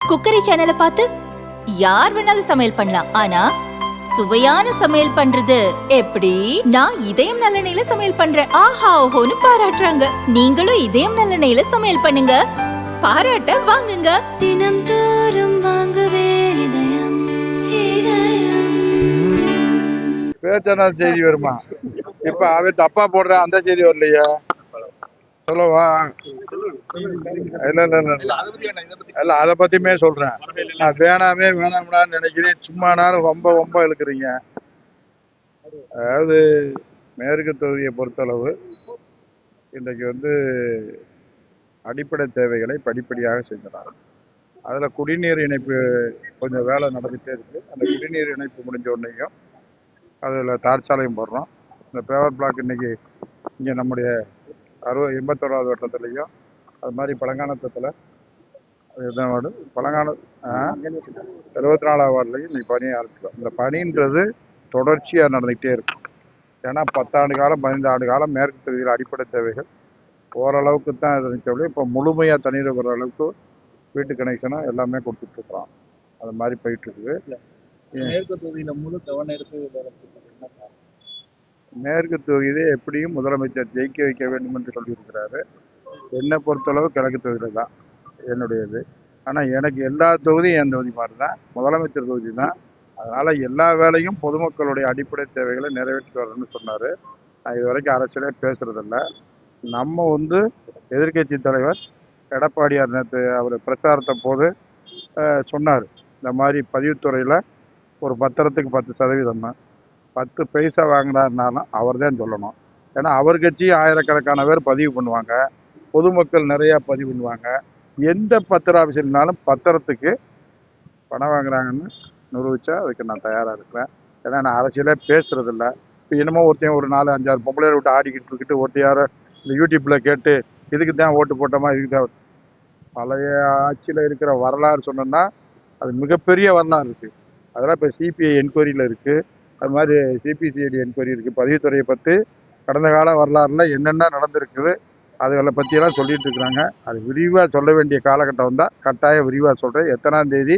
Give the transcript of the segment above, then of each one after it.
Cookery சேனலை பார்த்து யார் வேணாலும் சமையல் பண்ணலாம். ஆனா சுவையான சமையல் பண்றது எப்படி? நான் இதயம் நல்லெண்ணெயில சமையல் பண்றேன். ஆஹா ஓஹோன்னு பாராட்டுறாங்க. நீங்களும் இதயம் நல்லெண்ணெயில சமையல் பண்ணுங்க, பாராட்ட வாங்குங்க. தினம் தோறும் வாங்குவே இதயம் பேச்சான செய்தி வருமா? இப்ப அவன் தப்பா போடுற அந்த செய்தி வரலையா? சொல்லவா? இல்ல இல்ல இல்ல இல்ல அதை பத்தியுமே சொல்றேன். நான் வேணாம்டான்னு நினைக்கிறேன். சும்மா நேரம் ரொம்ப இழுக்கிறீங்க. அதாவது மேற்கு தொகுதியை பொறுத்தளவு இன்றைக்கு அடிப்படை தேவைகளை படிப்படியாக செஞ்சிடறாங்க. அதுல குடிநீர் இணைப்பு கொஞ்சம் வேலை நடந்துகிட்டே இருக்கு. அந்த குடிநீர் இணைப்பு முடிஞ்ச உடனேயும் அதுல தார் சாலையும் போடுறோம். இந்த பேவர் பிளாக் இன்னைக்கு இங்க நம்முடைய 81வது வட்டத்துலையும் அது மாதிரி பழங்கானத்தில் வார்டு பழங்கான 24வது வார்டுலையும் இன்னைக்கு பணியை ஆரம்பிக்கலாம். இந்த பணின்றது தொடர்ச்சியாக நடந்துகிட்டே இருக்கும். ஏன்னா 10 ஆண்டு காலம் 15 ஆண்டு காலம் மேற்கு தொகுதியில் அடிப்படை தேவைகள் ஓரளவுக்கு தான் இருந்துச்சு. இப்போ முழுமையாக தண்ணீர் வர அளவுக்கு வீட்டு கனெக்ஷனும் எல்லாமே கொடுத்துட்ருக்குறோம். அது மாதிரி போயிட்டு இருக்குது. மேற்கு தொகுதியில முழு கவனம் எடுத்து மேற்கு தொகுதியை எப்படியும் முதலமைச்சர் ஜெயிக்க வைக்க வேண்டும் என்று சொல்லியிருக்கிறாரு. என்னை பொறுத்தளவு கிழக்கு தொகுதியில் தான் என்னுடையது. ஆனால் எனக்கு எல்லா தொகுதியும் என் தொகுதி மாதிரி தான், முதலமைச்சர் தொகுதி தான். அதனால் எல்லா வேலையும் பொதுமக்களுடைய அடிப்படை தேவைகளை நிறைவேற்றி வரணும்னு சொன்னார். நான் இது வரைக்கும் அரசியலே பேசுறதில்ல. நம்ம எதிர்கட்சி தலைவர் எடப்பாடியார் நேற்று அவர் பிரச்சாரத்தை போது சொன்னார், இந்த மாதிரி பதிவுத்துறையில் ஒரு பத்திரத்துக்கு 10% 10 பைசா வாங்கினாருனாலும் அவர் தான் சொல்லணும். ஏன்னா அவர் கட்சியும் ஆயிரக்கணக்கான பேர் பதிவு பண்ணுவாங்க, பொதுமக்கள் நிறையா பதிவு பண்ணுவாங்க. எந்த பத்திர ஆஃபீஸர்னாலும் பத்திரத்துக்கு பணம் வாங்குறாங்கன்னு நிரூபித்தா அதுக்கு நான் தயாராக இருக்கிறேன். ஏன்னா நான் அரசியலே பேசுறதில்ல. இப்போ என்னமோ ஒருத்தையும் ஒரு 4-5 பொம்பளையை விட்டு ஆடிக்கிட்டு இருக்கிட்டு ஒருத்தையார இந்த யூடியூப்பில் கேட்டு இதுக்கு தான் ஓட்டு போட்டோமா, இதுக்கு தான். பழைய ஆட்சியில் இருக்கிற வரலாறு சொன்னோன்னா அது மிகப்பெரிய வரலாறு இருக்குது. அதெல்லாம் இப்போ சிபிஐ என்கொயரியில் இருக்குது. அது மாதிரி சிபிசிஐடி என்கொயரி இருக்குது. பதிவுத்துறையை பற்றி கடந்த கால வரலாறுல என்னென்ன நடந்திருக்குது அதுகளை பற்றியெல்லாம் சொல்லிட்டு இருக்கிறாங்க. அது விரிவாக சொல்ல வேண்டிய காலகட்டம் வந்தால் கட்டாயம் விரிவாக சொல்கிறேன். எத்தனாம் தேதி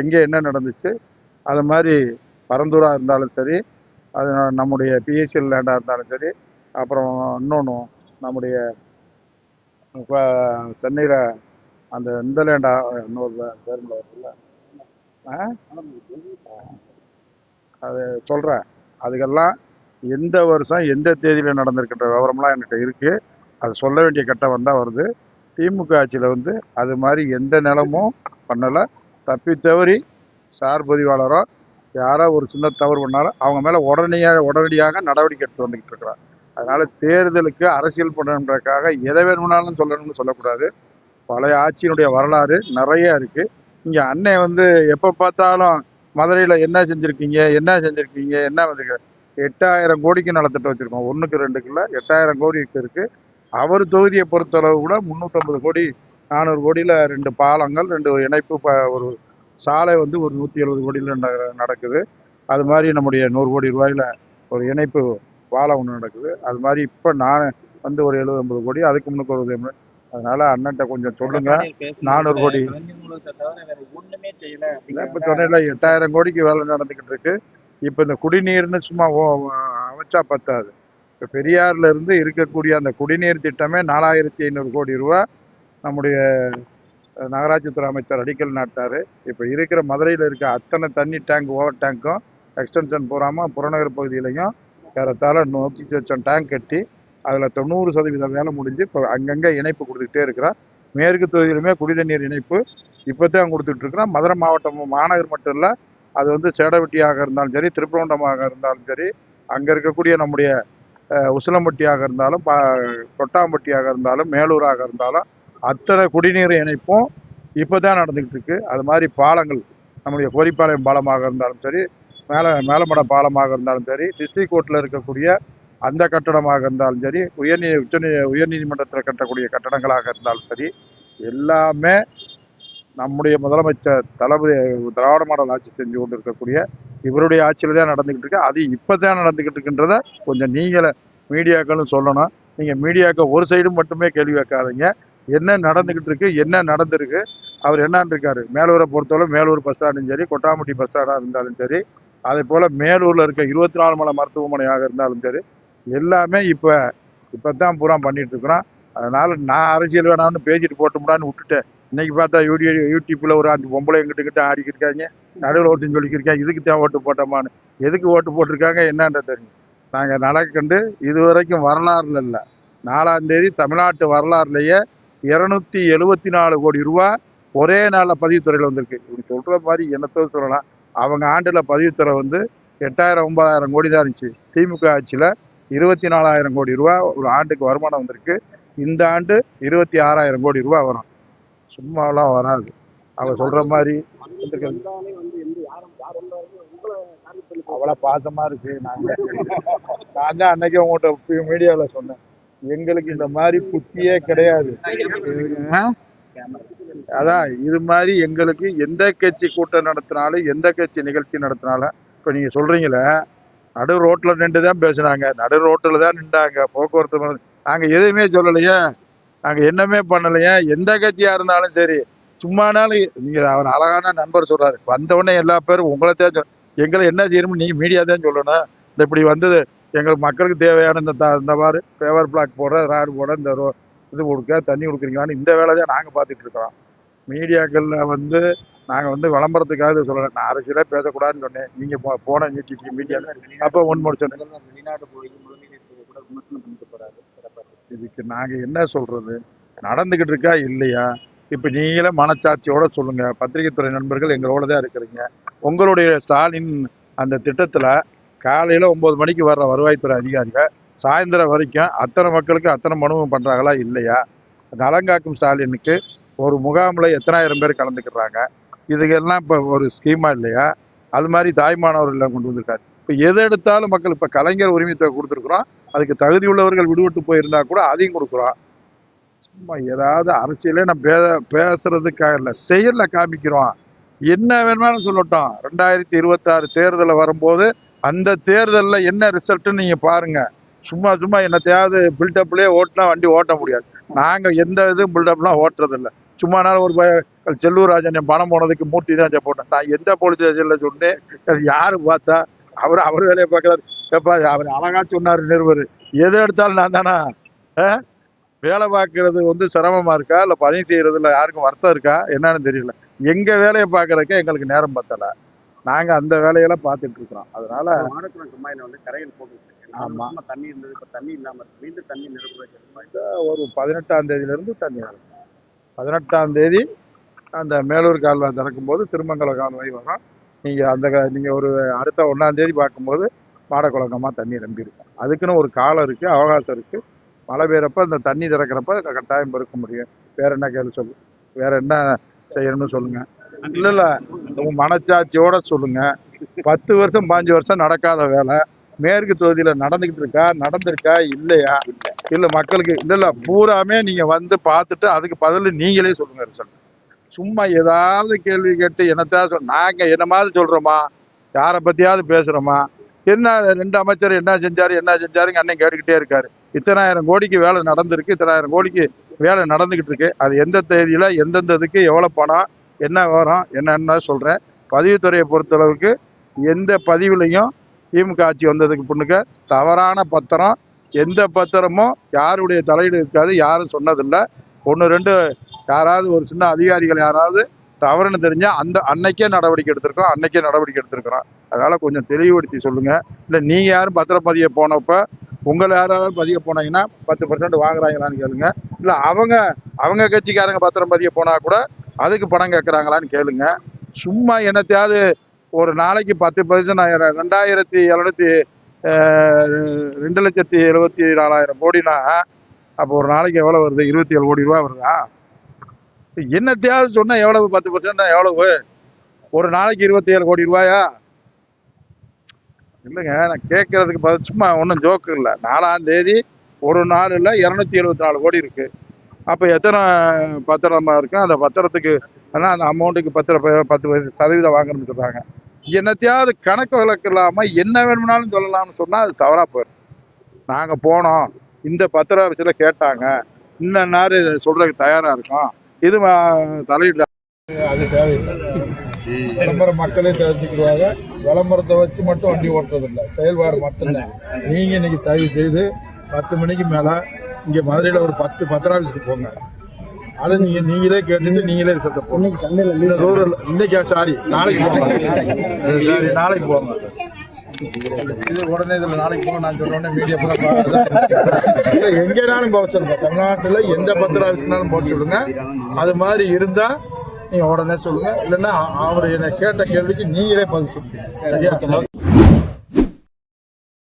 எங்கே என்ன நடந்துச்சு, அது மாதிரி பரந்தூராக இருந்தாலும் சரி, அது நம்முடைய பிஎஸ்சிஎல் லேண்டாக இருந்தாலும் சரி, அப்புறம் இன்னொன்று நம்முடைய இப்போ சென்னையில் அந்த இந்த லேண்டாக இன்னொரு பேருமில் வருதுல்ல, அது சொல்கிறேன். அதுக்கெல்லாம் எந்த வருஷம் எந்த தேதியில் நடந்திருக்கின்ற விவரம்லாம் என்கிட்ட இருக்குது. அது சொல்ல வேண்டிய கட்டம் வந்தால் வருது. திமுக ஆட்சியில் அது மாதிரி எந்த நிலமும் பண்ணலை. தப்பி தவறி சார் பதிவாளரோ யாரோ ஒரு சின்ன தவறு பண்ணாலும் அவங்க மேலே உடனடியாக நடவடிக்கை எடுத்து வந்துக்கிட்டு இருக்கிறார். அதனால் தேர்தலுக்கு அரசியல் பண்ணுறதுக்காக எதை வேணும்னாலும் சொல்லணும்னு சொல்லக்கூடாது. பழைய ஆட்சியினுடைய வரலாறு நிறைய இருக்குது. இங்கே அண்ணன் எப்போ பார்த்தாலும் மதுரையில் என்ன செஞ்சுருக்கீங்க என்ன 8000 கோடிக்கு நலத்திட்டம் வச்சுருக்கோம். 1க்கு 2க்கு இல்லை, 8000 கோடிக்கு இருக்குது. அவர் தொகுதியை பொறுத்தளவு கூட 350 கோடி 400 கோடியில் 2 பாலங்கள் 2 இணைப்பு, ஒரு சாலை ஒரு 170 கோடியில் நடக்குது. அது மாதிரி நம்முடைய 100 கோடி ரூபாயில் ஒரு இணைப்பு பாலம் ஒன்று நடக்குது. அது மாதிரி இப்போ நான் ஒரு 70-80 கோடி, அதுக்கு முன்னுக்கு ஒரு 60. அதனால அண்ணன்ட்ட கொஞ்சம் சொல்லுங்க. 400 கோடி இப்போ சொன்ன 8000 கோடிக்கு வேலை நடந்துக்கிட்டு இருக்கு. இப்போ இந்த குடிநீர்னு சும்மா அமைச்சா பத்தாது. இப்போ பெரியார்ல இருந்து இருக்கக்கூடிய அந்த குடிநீர் திட்டமே 4500 கோடி ரூபா நம்முடைய நகராட்சித்துறை அமைச்சர் அடிக்கல் நாட்டார். இப்போ இருக்கிற மதுரையில் இருக்க அத்தனை தண்ணி டேங்க், ஓவர் டேங்க்கும் எக்ஸ்டென்ஷன் போகாமல் புறநகர் பகுதியிலையும் ஏறத்தாழ 100 லட்சம் டேங்க் கட்டி அதில் 90% வேலை முடிஞ்சு இப்போ அங்கங்கே இணைப்பு கொடுத்துக்கிட்டே இருக்கிறார். மேற்கு தொகுதியிலுமே குடிநீர் இணைப்பு இப்போ தான் கொடுத்துட்டு இருக்கிறோம். மதுரை மாவட்டம் மாநகர் மட்டும் இல்லை, அது சேடவெட்டியாக இருந்தாலும் சரி, திருப்பரங்குன்றமாக இருந்தாலும் சரி, அங்கே இருக்கக்கூடிய நம்முடைய உசிலம்பட்டியாக இருந்தாலும், கொட்டாம்பட்டியாக இருந்தாலும், மேலூராக இருந்தாலும் அத்தனை குடிநீர் இணைப்பும் இப்போ தான் நடந்துக்கிட்டு இருக்கு. அது மாதிரி பாலங்கள் நம்முடைய கோரிப்பாளையம் பாலமாக இருந்தாலும் சரி, மேலமட பாலமாக இருந்தாலும் சரி, டிஸ்ட்ரிக்ட் கோர்ட்டில் இருக்கக்கூடிய அந்த கட்டடமாக இருந்தாலும் சரி, உயர்நீதிமன்றத்தில் கட்டக்கூடிய கட்டடங்களாக இருந்தாலும் சரி, எல்லாமே நம்முடைய முதலமைச்சர் தளபதி திராவிட மாடல் ஆட்சி செஞ்சு கொண்டு இருக்கக்கூடிய இவருடைய ஆட்சியில் தான் நடந்துக்கிட்டு இருக்கு. அது இப்போ தான் நடந்துக்கிட்டு இருக்குன்றத கொஞ்சம் நீங்களே மீடியாக்களும் சொல்லணும். நீங்கள் மீடியாக்கள் ஒரு சைடு மட்டுமே கேள்வி வைக்காதீங்க. என்ன நடந்துக்கிட்டு இருக்கு, என்ன நடந்திருக்கு, அவர் என்னான்னு இருக்காரு. மேலூரை பொறுத்தவரை மேலூர் பஸ் ஸ்டாண்டும் சரி, கொட்டாம்பட்டி பஸ் ஸ்டாண்டாக இருந்தாலும் சரி, அதே போல் மேலூரில் இருக்க 24 மலை மருத்துவமனையாக இருந்தாலும் சரி, எல்லாமே இப்போ தான் பூரா பண்ணிட்டு இருக்கிறோம். அதனால நான் அரசியல் வேணாம்னு பேசிட்டு போட்டோம்டான்னு விட்டுட்டேன். இன்னைக்கு பார்த்தா யூடியூப்ல ஒரு 5 பொம்பளை எங்கிட்ட ஆடிக்கிட்டு இருக்காங்க, நடுவில் ஓட்டுன்னு சொல்லிக்கிருக்காங்க. இதுக்கு தான் ஓட்டு போட்டோமான்னு. எதுக்கு ஓட்டு போட்டிருக்காங்க என்னன்ற தெரியும். நாங்கள் நடக்கண்டு இதுவரைக்கும் வரலாறுல இல்லை, 4ஆம் தேதி தமிழ்நாட்டு வரலாறுலேயே 274 கோடி ரூபா ஒரே நாளில் பதிவுத்துறையில் வந்திருக்கு. இப்படி சொல்கிற மாதிரி என்னத்தோ சொல்லலாம். அவங்க ஆண்டில் பதிவுத்துறை வந்து 8000 9000 கோடி தான் இருந்துச்சு. திமுக ஆட்சியில் 24,000 கோடி ரூபா ஒரு ஆண்டுக்கு வருமானம் வந்திருக்கு. இந்த ஆண்டு 26,000 கோடி ரூபா வரும். சும்மாலாம் வராது. அவ சொல்கிற மாதிரி அவ்வளோ பாசமாக இருக்கு. நான் தான் அன்னைக்கே உங்கள்கிட்ட மீடியாவில் சொன்னேன், எங்களுக்கு இந்த மாதிரி புத்தியே கிடையாது. அதான் இது மாதிரி எங்களுக்கு எந்த கட்சி கூட்டம் நடத்தினாலும் எந்த கட்சி நிகழ்ச்சி நடத்தினாலும், இப்போ நீங்கள் சொல்கிறீங்களே நடு ரோட்டில் நின்று தான் பேசுனாங்க, நடு ரோட்டில் தான் நின்றாங்க, போக்குவரத்து நாங்கள் எதுவுமே சொல்லலையே, நாங்கள் என்னமே பண்ணலையே. எந்த கட்சியாக இருந்தாலும் சரி, சும்மானாலும் நீங்கள் அவர் அழகான நண்பர் சொல்கிறாரு, வந்தவுடனே எல்லா பேரும் உங்களை தான் எங்களை என்ன செய்யணும்னு நீங்கள் மீடியா தான் சொல்லணும். இந்த இப்படி வந்தது எங்களுக்கு மக்களுக்கு தேவையான இந்த மாதிரி பேவர் பிளாக் போட, ராடு போட, இந்த இது கொடுக்க, தண்ணி கொடுக்குறீங்களான்னு இந்த வேலை தான் நாங்கள் பார்த்துட்டு இருக்கிறோம். மீடியாக்களில் வந்து நாங்கள் வந்து விளம்பரத்துக்காக சொல்லலை, நான் அரசியலாக பேசக்கூடாதுன்னு சொன்னேன். நீங்கள் போன மீடியாவில் அப்போ சொன்னேன். வெளிநாட்டு போய் முதலீடு கூட விமர்சனம் பண்ணிட்டு போறாரு. இதுக்கு நாங்கள் என்ன சொல்கிறது? நடந்துக்கிட்டு இருக்கா இல்லையா? இப்போ நீங்களே மனச்சாட்சியோட சொல்லுங்கள். பத்திரிகை துறை நண்பர்கள் எங்களோட தான் இருக்கிறீங்க. உங்களுடைய ஸ்டாலின் அந்த திட்டத்தில் காலையில் 9 மணிக்கு வர்ற வருவாய்த்துறை அதிகாரிகள் சாயந்தரம் வரைக்கும் அத்தனை மக்களுக்கு அத்தனை மனுவும் பண்ணுறாங்களா இல்லையா? நலங்காக்கும் ஸ்டாலினுக்கு ஒரு முகாமில் எத்தனாயிரம் பேர் கலந்துக்கிறாங்க? இதுக்கெல்லாம் இப்போ ஒரு ஸ்கீமா இல்லையா? அது மாதிரி தாய்மானவர்கள் கொண்டு வந்திருக்காரு. இப்போ எது எடுத்தாலும் மக்கள், இப்போ கலைஞர் உரிமையை கொடுத்துருக்குறோம், அதுக்கு தகுதி உள்ளவர்கள் விடுபட்டு போயிருந்தா கூட அதையும் கொடுக்குறோம். சும்மா ஏதாவது அரசியலே நம்ம பேசுறதுக்காக இல்லை, செயலில் காமிக்கிறோம். என்ன வேணுமாலும் சொல்லட்டும். 2026 தேர்தலில் வரும்போது அந்த தேர்தலில் என்ன ரிசல்ட்டுன்னு நீங்கள் பாருங்கள். சும்மா என்னத்தையாவது பில்டப்லேயே ஓட்டினா வண்டி ஓட்ட முடியாது. நாங்கள் எந்த இதுவும் பில்டப்லாம் ஓட்டுறதில்லை. சும்மானாலும் ஒரு செல்லூர் ராஜன் என் பணம் போனதுக்கு மூட்டி தான் போட்டேன். நான் எந்த போலீஸ் ஸ்டேஷனில் சொன்னேன், அது யாரு பார்த்தா அவர் வேலையை பார்க்குறாரு. எப்பா அவர் அழகா சொன்னார் நிருபர், எது எடுத்தாலும் நான் தானா? வேலை பார்க்கறது வந்து சிரமமாக இருக்கா, இல்லை பணி செய்கிறதுல யாருக்கும் வருத்தம் இருக்கா என்னன்னு தெரியல. எங்கள் வேலையை பார்க்குறதுக்கு எங்களுக்கு நேரம் பத்தலை. நாங்கள் அந்த வேலையெல்லாம் பார்த்துட்டு இருக்கிறோம். அதனால மாடக்குளம் கம்மாயில வந்து கரையில் போட்டு ஆமாம், தண்ணி இருந்தது, இப்போ தண்ணி இல்லாமல் மீண்டும் தண்ணி நிரப்புறது ஒரு 18ஆம் தேதியிலேருந்து தண்ணி வரும். 18ஆம் தேதி அந்த மேலூர் கால்வாய் திறக்கும் போது திருமங்கலம் கால்வாய் வரும். நீங்கள் ஒரு அடுத்த 1ஆம் தேதி பார்க்கும்போது மாடக்குளங்கமாக தண்ணி நம்பியிருக்கும். அதுக்குன்னு ஒரு காலம் இருக்குது, அவகாசம் இருக்குது. மழை பெய்யறப்ப அந்த தண்ணி திறக்கிறப்ப கட்டாயம் பெருக்க முடியும். வேற என்ன கேள்வி சொல்லு, வேற என்ன செய்யணும்னு சொல்லுங்க. இல்லை உங்க மனச்சாட்சியோட சொல்லுங்க. 10 வருஷம் 5 வருஷம் நடக்காத வேலை மேற்கு தொகுதியில் நடந்திருக்கா இல்லையா? இல்லை மக்களுக்கு இல்லை பூராமே நீங்கள் வந்து பார்த்துட்டு அதுக்கு பதில் நீங்களே சொல்லுங்க ரிசல்ட். சும்மா ஏதாவது கேள்வி கேட்டு என்னத்தாவது நாங்கள் என்ன மாதிரி சொல்கிறோமா, யாரை பற்றியாவது பேசுகிறோமா? என்ன 2 அமைச்சர் என்ன செஞ்சாருங்க அண்ணன் கேட்டுக்கிட்டே இருக்காரு. இத்தனாயிரம் கோடிக்கு வேலை நடந்திருக்கு, இத்தனாயிரம் கோடிக்கு வேலை நடந்துக்கிட்டு இருக்கு. அது எந்த தேதியில் எந்தெந்த இதுக்கு எவ்வளோ பணம் என்ன வரும் என்னென்ன சொல்கிறேன். பதிவுத்துறையை பொறுத்தளவுக்கு எந்த பதிவுலையும் திமுக ஆட்சி வந்ததுக்கு பின்னுக்கு தவறான பத்திரம் எந்த பத்திரமும் யாருடைய தலையீடு இருக்காது, யாரும் சொன்னதில்லை. 1 2 யாராவது ஒரு சின்ன அதிகாரிகள் யாராவது தவறுன்னு தெரிஞ்சால் அன்னைக்கே நடவடிக்கை எடுத்திருக்கிறோம். அதனால் கொஞ்சம் தெளிவுபடுத்தி சொல்லுங்கள். இல்லை நீங்கள் யாரும் பத்திரப்பதிய போனப்போ உங்களை யாராவது பதிய போனாங்கன்னா 10% வாங்குறாங்களான்னு கேளுங்க. இல்லை அவங்க கட்சிக்காரங்க பத்திரம் பதிய போனால் கூட அதுக்கு பணம் கேட்குறாங்களான்னு கேளுங்க. சும்மா என்னத்தையாவது ஒரு நாளைக்கு 10% 2,74,000 கோடினா அப்போ ஒரு நாளைக்கு எவ்வளோ வருது? 27 கோடி ரூபா வருதா? என்னத்தையாவது சொன்னால் எவ்வளவு? 10% எவ்வளவு? ஒரு நாளைக்கு 27 கோடி ரூபாயா? இல்லைங்க, நான் கேட்கறதுக்கு பதில் சும்மா ஒன்றும் ஜோக்கு இல்லை. 4ஆம் தேதி ஒரு நாளில் 274 கோடி இருக்கு. அப்போ எத்தனை பத்திரமா இருக்கும்? அந்த பத்திரத்துக்கு ஆனால் அந்த அமௌண்ட்டுக்கு 10% வாங்கணும்னு சொல்கிறாங்க. என்னத்தையாவது கணக்கு வழக்கு இல்லாமல் என்ன வேணும்னாலும் சொல்லலாம்னு சொன்னால் அது தவறாக போயிடும். நாங்கள் போனோம், இந்த பத்திர விஷயத்தில் கேட்டாங்க, இன்னும் சொல்கிறதுக்கு தயாராக இருக்கோம், இது தலையிட அது தேவையில்லை. விளம்பரம் மக்களே தெரிஞ்சுக்கிறாங்க. விளம்பரத்தை வச்சு மட்டும் வண்டி ஓட்டுறதில்லை, செயல்பாடு மட்டும்தான். நீங்கள் இன்னைக்கு தயவு செய்து 10 மணிக்கு மேலே இங்கே மதுரையில் ஒரு 10 ஆஃபீஸ்க்கு போங்க. அதை நீங்களே கேட்டுட்டு நீங்களே ரிசல்ட்டை போங்க. சண்டையில் ரூரல் இன்னைக்கு நாளைக்கு போங்க. நாளைக்கு போங்க. இது உடனே இதில் நாளைக்கு போக நான் சொல்றேன். மீடியா இல்லை எங்கேனாலும் போக சொல்லுங்க. தமிழ்நாட்டில் எந்த 10 ஆஃபீஸ்னாலும் போக சொல்லுங்க. அது மாதிரி இருந்தால் நீங்கள் உடனே சொல்லுங்க. இல்லைன்னா அவர் என்னை கேட்ட கேள்விக்கு நீங்களே பதில் சொல்லுங்க. சரியா?